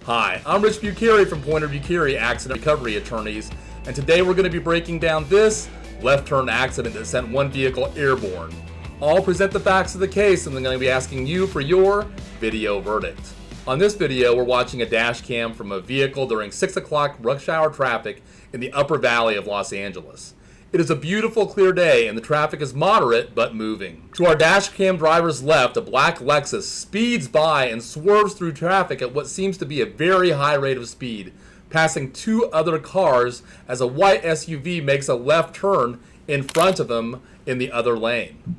Hi, I'm Rich Bucieri from Pointer Bucieri Accident Recovery Attorneys, and today we're going to be breaking down this left turn accident that sent one vehicle airborne. I'll present the facts of the case and I'm going to be asking you for your video verdict. On this video, we're watching a dash cam from a vehicle during 6 o'clock rush hour traffic in the upper valley of Los Angeles. It is a beautiful, clear day and the traffic is moderate but moving. To our dash cam driver's left, a black Lexus speeds by and swerves through traffic at what seems to be a very high rate of speed, passing two other cars as a white SUV makes a left turn in front of him in the other lane.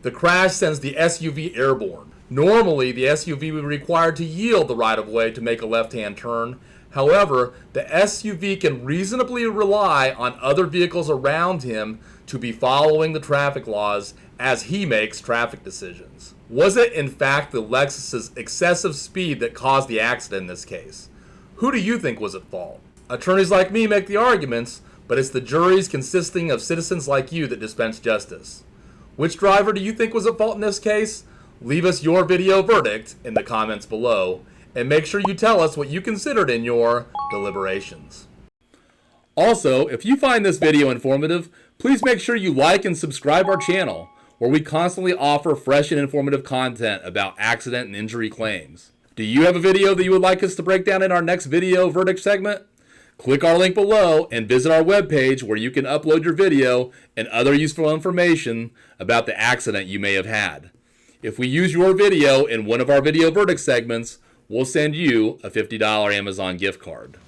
The crash sends the SUV airborne. Normally, the SUV would be required to yield the right-of-way to make a left-hand turn. However, the SUV can reasonably rely on other vehicles around him to be following the traffic laws as he makes traffic decisions. Was it in fact the Lexus's excessive speed that caused the accident in this case? Who do you think was at fault? Attorneys like me make the arguments, but it's the juries consisting of citizens like you that dispense justice. Which driver do you think was at fault in this case? Leave us your video verdict in the comments below, and make sure you tell us what you considered in your deliberations. Also, if you find this video informative, please make sure you like and subscribe our channel, where we constantly offer fresh and informative content about accident and injury claims. Do you have a video that you would like us to break down in our next video verdict segment? Click our link below and visit our webpage where you can upload your video and other useful information about the accident you may have had. If we use your video in one of our video verdict segments, we'll send you a $50 Amazon gift card.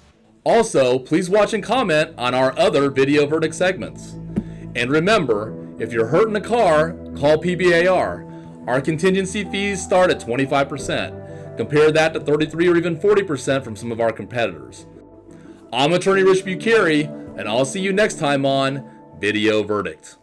Also, please watch and comment on our other video verdict segments. And remember, if you're hurt in a car, call PBAR. Our contingency fees start at 25%. Compare that to 33 or even 40% from some of our competitors. I'm Attorney Rich Bucieri, and I'll see you next time on Video Verdict.